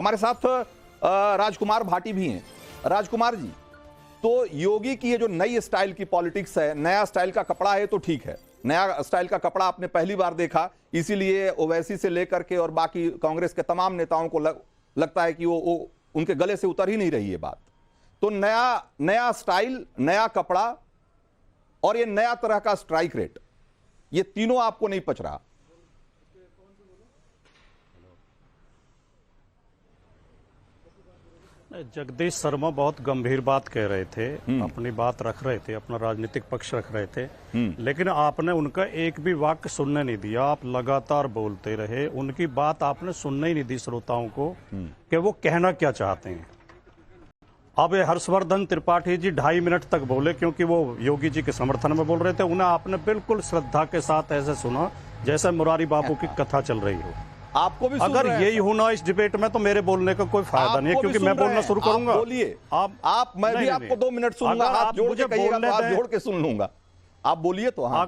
हमारे साथ राजकुमार भाटी भी हैं। राजकुमार जी, तो योगी की ये जो नई स्टाइल की पॉलिटिक्स है, नया स्टाइल का कपड़ा है तो ठीक है, नया स्टाइल का कपड़ा आपने पहली बार देखा, इसीलिए ओवैसी से लेकर के और बाकी कांग्रेस के तमाम नेताओं को लगता है कि वो उनके गले से उतर ही नहीं रही है बात। तो नया स्टाइल, नया कपड़ा और ये नया तरह का स्ट्राइक रेट, ये तीनों आपको नहीं पच रहा। जगदीश शर्मा बहुत गंभीर बात कह रहे थे, अपनी बात रख रहे थे, अपना राजनीतिक पक्ष रख रहे थे, लेकिन आपने उनका एक भी वाक्य सुनने नहीं दिया। आप लगातार बोलते रहे, उनकी बात आपने सुनने ही नहीं दी श्रोताओं को कि वो कहना क्या चाहते हैं। अब हर्षवर्धन त्रिपाठी जी 2.5 मिनट तक बोले क्योंकि वो योगी जी के समर्थन में बोल रहे थे। उन्हें आपने बिल्कुल श्रद्धा के साथ ऐसे सुना जैसे मुरारी बापू की कथा चल रही हो। आपको भी अगर यही होना इस डिबेट में तो मेरे बोलने का कोई फायदा नहीं है, क्योंकि मैं बोलना शुरू करूंगा। बोलिए आप मैं भी आपको 2 मिनट सुनूंगा, हाथ जोड़ के कहिएगा तो हाथ जोड़ के सुन लूंगा। आप बोलिए तो। हाँ,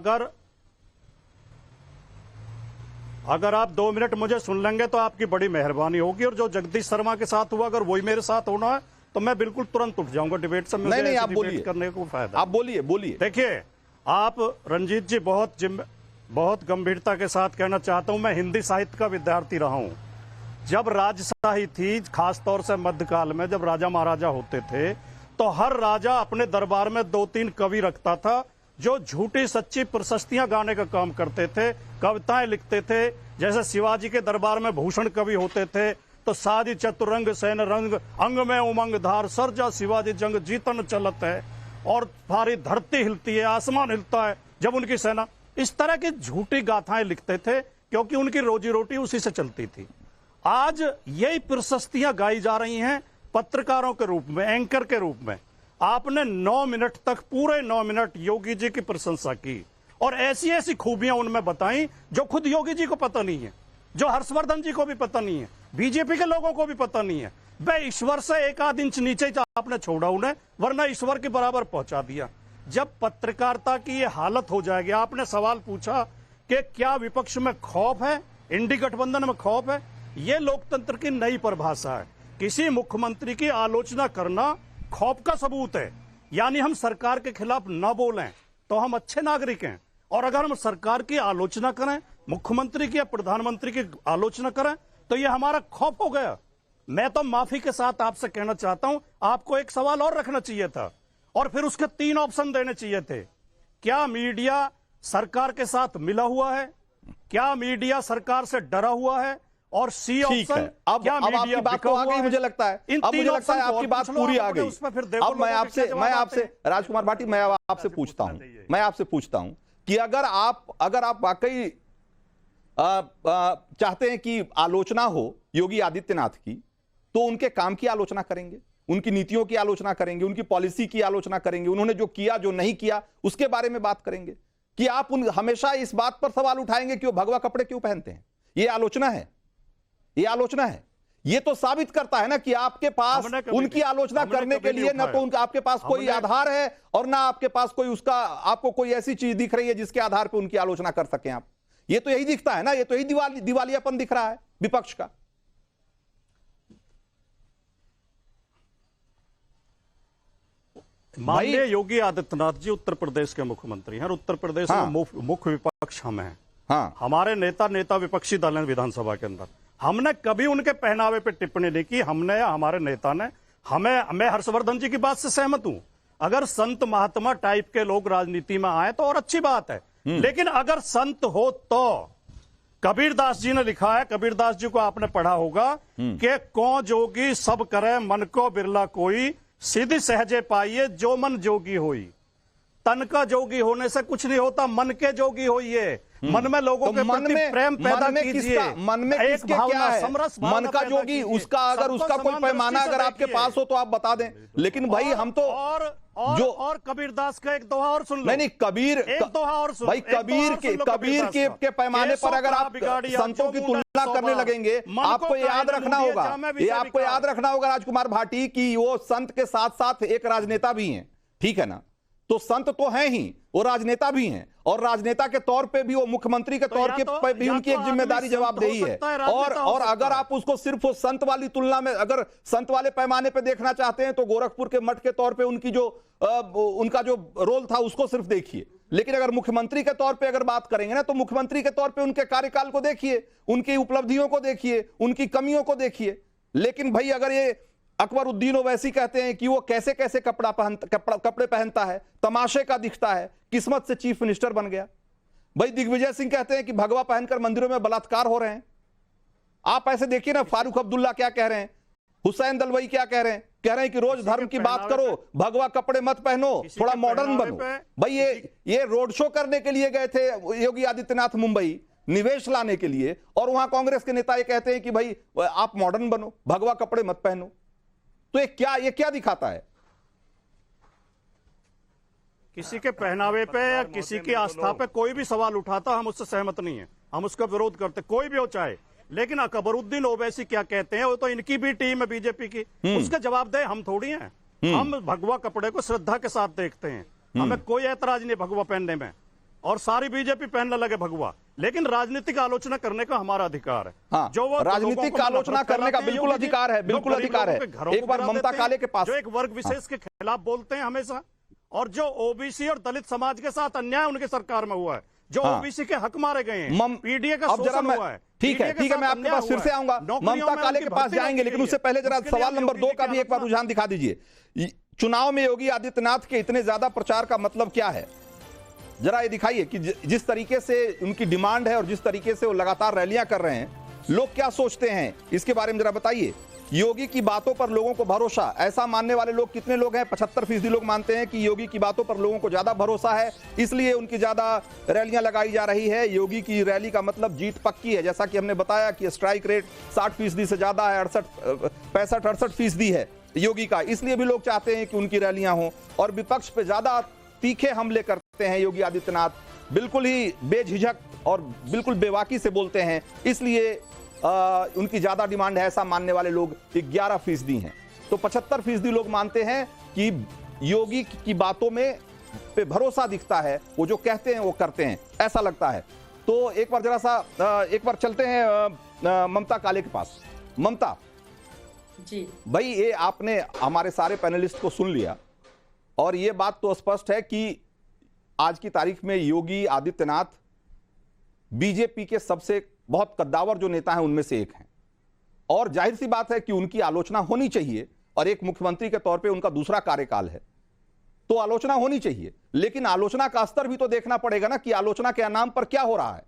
अगर आप 2 मिनट मुझे सुन लेंगे तो आपकी बड़ी मेहरबानी होगी। और जो जगदीश शर्मा के साथ हुआ, अगर वही मेरे साथ होना है तो मैं बिल्कुल तुरंत उठ जाऊंगा डिबेट से। नहीं, आप बोलिए, करने का कोई फायदा। आप बोलिए। देखिए, आप रंजीत जी बहुत गंभीरता के साथ कहना चाहता हूं, मैं हिंदी साहित्य का विद्यार्थी रहा हूं। जब राजशाही थी, खासतौर से मध्यकाल में जब राजा महाराजा होते थे, तो हर राजा अपने दरबार में 2-3 कवि रखता था जो झूठी सच्ची प्रशस्तियां गाने का काम करते थे, कविताएं लिखते थे। जैसे शिवाजी के दरबार में भूषण कवि होते थे, तो साजी चतुरंग सैन रंग अंग में उमंग धार सरजा शिवाजी जंग जीतन चलत है, और सारी धरती हिलती है, आसमान हिलता है जब उनकी सेना। इस तरह की झूठी गाथाएं लिखते थे क्योंकि उनकी रोजी रोटी उसी से चलती थी। आज यही प्रशस्तियां गाई जा रही हैं पत्रकारों के रूप में, एंकर के रूप में। आपने 9 मिनट तक, पूरे 9 मिनट योगी जी की प्रशंसा की और ऐसी ऐसी खूबियां उनमें बताई जो खुद योगी जी को पता नहीं है, जो हर्षवर्धन जी को भी पता नहीं है, बीजेपी के लोगों को भी पता नहीं है। भाई ईश्वर से 1 इंच नीचे आपने छोड़ा उन्हें, वरना ईश्वर के बराबर पहुंचा दिया। जब पत्रकारिता की ये हालत हो जाएगी, आपने सवाल पूछा कि क्या विपक्ष में खौफ है, इंडी गठबंधन में खौफ है। ये लोकतंत्र की नई परिभाषा है। किसी मुख्यमंत्री की आलोचना करना खौफ का सबूत है, यानी हम सरकार के खिलाफ न बोलें तो हम अच्छे नागरिक हैं, और अगर हम सरकार की आलोचना करें, मुख्यमंत्री की या प्रधानमंत्री की आलोचना करें, तो ये हमारा खौफ हो गया। मैं तो माफी के साथ आपसे कहना चाहता हूं, आपको एक सवाल और रखना चाहिए था और फिर उसके 3 ऑप्शन देने चाहिए थे। क्या मीडिया सरकार के साथ मिला हुआ है? क्या मीडिया सरकार से डरा हुआ है? और सी ऑप्शन, क्या मीडिया बात तो आ गई, मुझे लगता है अब मुझे लगता है आपकी बात पूरी आ गई। अब मैं आपसे राजकुमार भाटी, मैं आपसे पूछता हूं कि अगर आप वाकई चाहते हैं कि आलोचना हो योगी आदित्यनाथ की, तो उनके काम की आलोचना करेंगे, उनकी नीतियों की आलोचना करेंगे, उनकी पॉलिसी की आलोचना करेंगे, उन्होंने जो किया जो नहीं किया उसके बारे में बात करेंगे, कि आप हमेशा इस बात पर सवाल उठाएंगे कि वो भगवा कपड़े क्यों पहनते हैं। ये आलोचना है, ये आलोचना है। ये तो साबित करता है ना कि आपके पास उनकी आलोचना करने के लिए ना तो आपके पास कोई आधार है और ना आपके पास कोई उसका, आपको कोई ऐसी चीज दिख रही है जिसके आधार पर उनकी आलोचना कर सकें आप। ये तो यही दिखता है ना, ये तो यही दिवालियापन दिख रहा है विपक्ष का। माननीय योगी आदित्यनाथ जी उत्तर प्रदेश के मुख्यमंत्री हैं, उत्तर प्रदेश में मुख्य विपक्ष हम हैं। हाँ। हमारे नेता विपक्षी दल हैं विधानसभा के अंदर। हमने कभी उनके पहनावे पे टिप्पणी नहीं की, हमने या हमारे नेता ने। मैं हर्षवर्धन जी की बात से सहमत हूं, अगर संत महात्मा टाइप के लोग राजनीति में आए तो और अच्छी बात है, लेकिन अगर संत हो तो कबीरदास जी ने लिखा है, कबीरदास जी को आपने पढ़ा होगा कि कौ जोगी सब करे मन को बिरला कोई, सीधी सहजे पाइए जो मन जोगी होई। तन का जोगी होने से कुछ नहीं होता, मन के जोगी होइए। मन में लोगों के प्रति प्रेम पैदा कीजिए। मन में एक भावना, समरस मन का जोगी, उसका अगर उसका कोई पैमाना अगर आपके पास हो तो आप बता दें। लेकिन भाई हम तो और कबीरदास का एक दोहा और सुन लो। नहीं, कबीर एक दोहा और सुन भाई, कबीर के पैमाने पर अगर आप संतों की तुलना करने लगेंगे, आपको याद रखना होगा, ये आपको याद रखना होगा राजकुमार भाटी, कि वो संत के साथ साथ एक राजनेता भी हैं, ठीक है ना। तो संत तो हैं ही, वो राजनेता भी हैं, और राजनेता के तौर पे भी, वो मुख्यमंत्री के तौर पे भी उनकी एक जिम्मेदारी जवाबदेही है। और अगर आप उसको सिर्फ वो संत वाली तुलना में, अगर संत वाले पैमाने पे देखना चाहते हैं, तो गोरखपुर के मठ के तौर पे उनकी जो उनका जो रोल था उसको सिर्फ देखिए। लेकिन अगर मुख्यमंत्री के तौर पे अगर बात करेंगे ना, तो मुख्यमंत्री के तौर पे उनके कार्यकाल को देखिए, उनकी उपलब्धियों को देखिए, उनकी कमियों को देखिए। लेकिन भाई अगर ये अकबरुद्दीन ओवैसी कहते हैं कि वो कैसे कैसे कपड़े पहनता है, तमाशे का दिखता है, किस्मत से चीफ मिनिस्टर बन गया। भाई दिग्विजय सिंह कहते हैं कि भगवा पहनकर मंदिरों में बलात्कार हो रहे हैं। आप ऐसे देखिए ना, फारूक अब्दुल्ला क्या कह रहे हैं, हुसैन दलवाई क्या कह रहे हैं, कह रहे हैं कि रोज धर्म की बात करो, भगवा कपड़े मत पहनो, थोड़ा मॉडर्न बनो। भाई ये रोड शो करने के लिए गए थे योगी आदित्यनाथ मुंबई, निवेश लाने के लिए, और वहां कांग्रेस के नेता ये कहते हैं कि भाई आप मॉडर्न बनो, भगवा कपड़े मत पहनो। तो ये क्या दिखाता है? किसी के पहनावे पे या किसी की आस्था पे कोई भी सवाल उठाता, हम उससे सहमत नहीं है, हम उसका विरोध करते, कोई भी हो चाहे। लेकिन अकबरुद्दीन ओवैसी क्या कहते हैं, वो तो इनकी भी टीम है बीजेपी की, उसके जवाब दे हम थोड़ी हैं। हम भगवा कपड़े को श्रद्धा के साथ देखते हैं, हमें कोई ऐतराज नहीं भगवा पहनने में, और सारी बीजेपी पहनने लगे भगवा। लेकिन राजनीतिक आलोचना करने का हमारा अधिकार है। हाँ, जो वो राजनीतिक आलोचना करने का बिल्कुल अधिकार है, बिल्कुल अधिकार है। एक बार ममता काले के पास, जो एक वर्ग विशेष के खिलाफ बोलते हैं हमेशा, और जो ओबीसी और दलित समाज के साथ अन्याय उनकी सरकार में हुआ है, जो ओबीसी के हक मारे गए हैं, पीडीए का शोषण हुआ है। ठीक है, मैं आपके पास फिर से आऊंगा, ममता काले के पास जाएंगे, लेकिन उससे पहले जरा सवाल नंबर 2 का भी एक बार रुझान दिखा दीजिए। चुनाव में योगी आदित्यनाथ के इतने ज्यादा प्रचार का मतलब क्या है? जरा ये दिखाइए कि जिस तरीके से उनकी डिमांड है और जिस तरीके से वो लगातार रैलियां कर रहे हैं, लोग क्या सोचते हैं इसके बारे में जरा बताइए। योगी की बातों पर लोगों को भरोसा, ऐसा मानने वाले लोग कितने लोग हैं? 75% लोग मानते हैं कि योगी की बातों पर लोगों को ज्यादा भरोसा है, इसलिए उनकी ज्यादा रैलियां लगाई जा रही है। योगी की रैली का मतलब जीत पक्की है, जैसा कि हमने बताया कि स्ट्राइक रेट 60% से ज्यादा है, 65-68% है योगी का, इसलिए भी लोग चाहते हैं कि उनकी रैलियां हों। और विपक्ष पे ज्यादा तीखे हमले करते हैं योगी आदित्यनाथ, बिल्कुल ही बेझिझक और बिल्कुल बेवाकी से बोलते हैं, इसलिए उनकी ज्यादा डिमांड है, ऐसा मानने वाले लोग 11% हैं। तो 75% लोग मानते हैं कि योगी की बातों में पे भरोसा दिखता है, वो जो कहते हैं वो करते हैं, ऐसा लगता है। तो एक बार जरा सा एक बार चलते हैं ममता काले के पास। ममता जी भाई, ये आपने हमारे सारे पैनलिस्ट को सुन लिया, और ये बात तो स्पष्ट है कि आज की तारीख में योगी आदित्यनाथ बीजेपी के सबसे बहुत कद्दावर जो नेता हैं उनमें से एक हैं, और जाहिर सी बात है कि उनकी आलोचना होनी चाहिए, और एक मुख्यमंत्री के तौर पे उनका दूसरा कार्यकाल है, तो आलोचना होनी चाहिए। लेकिन आलोचना का स्तर भी तो देखना पड़ेगा ना, कि आलोचना के नाम पर क्या हो रहा है।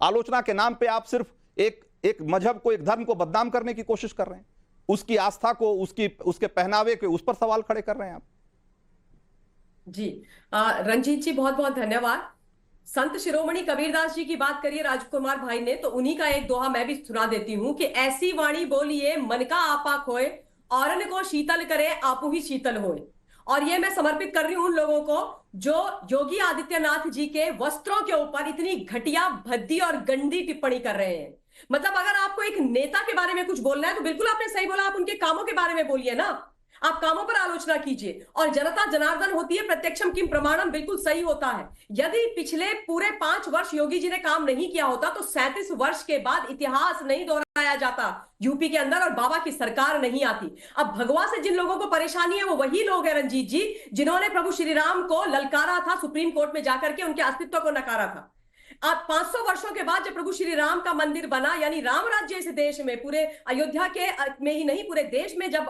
आलोचना के नाम पे आप सिर्फ एक मजहब को, एक धर्म को बदनाम करने की कोशिश कर रहे हैं, उसकी आस्था को, उसके पहनावे के, उस पर सवाल खड़े कर रहे हैं आप। जी रंजीत जी, बहुत बहुत धन्यवाद। संत शिरोमणि कबीरदास जी की बात करिए राजकुमार भाई ने, तो उन्हीं का एक दोहा मैं भी सुना देती हूँ कि ऐसी वाणी बोलिए मन का आपा खोए, औरन को शीतल करे आपू ही शीतल होए। और ये मैं समर्पित कर रही हूं उन लोगों को जो योगी आदित्यनाथ जी के वस्त्रों के ऊपर इतनी घटिया, भद्दी और गंदी टिप्पणी कर रहे हैं। मतलब अगर आपको एक नेता के बारे में कुछ बोलना है तो बिल्कुल आपने सही बोला, आप उनके कामों के बारे में बोलिए ना, आप कामों पर आलोचना कीजिए। और जनता जनार्दन होती है, प्रत्यक्षम किम प्रमाणम, बिल्कुल सही होता है। यदि पिछले पूरे 5 वर्ष योगी जी ने काम नहीं किया होता तो 37 वर्ष के बाद इतिहास नहीं दोहराया जाता यूपी के अंदर, और बाबा की सरकार नहीं आती। अब भगवा से जिन लोगों को परेशानी है वो वही लोग हैं रंजीत जी, जिन्होंने प्रभु श्री राम को ललकारा था, सुप्रीम कोर्ट में जाकर के उनके अस्तित्व को नकारा था। आज 500 वर्षों के बाद जब प्रभु श्री राम का मंदिर बना, यानी राम राज्य इस देश में, पूरे अयोध्या के में ही नहीं पूरे देश में जब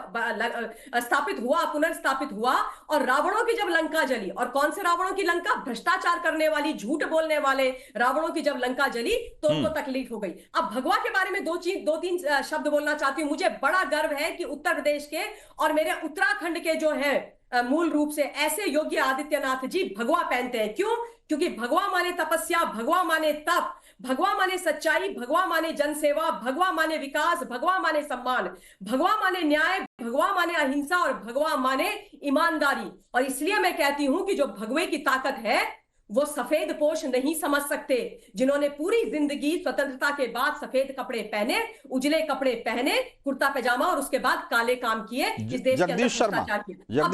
स्थापित हुआ, पुनर्स्थापित हुआ, और रावणों की जब लंका जली, और कौन से रावणों की लंका? भ्रष्टाचार करने वाली, झूठ बोलने वाले रावणों की जब लंका जली तो उनको तकलीफ हो गई। अब भगवा के बारे में 2-3 शब्द बोलना चाहती हूँ। मुझे बड़ा गर्व है कि उत्तर प्रदेश के और मेरे उत्तराखंड के जो है मूल रूप से ऐसे योगी आदित्यनाथ जी भगवा पहनते हैं। क्यों? क्योंकि भगवा माने तपस्या, भगवा माने तप, भगवा माने सच्चाई, भगवा माने जनसेवा, भगवा माने विकास, भगवा माने सम्मान, भगवा माने न्याय, भगवा माने अहिंसा, और भगवा माने ईमानदारी। और इसलिए मैं कहती हूं कि जो भगवे की ताकत है वो सफेद पोश नहीं समझ सकते, जिन्होंने पूरी जिंदगी स्वतंत्रता के बाद सफेद कपड़े पहने, उजले कपड़े पहने, कुर्ता पैजामा, और उसके बाद काले काम किए, इस देश के अंदर भ्रष्टाचार किया।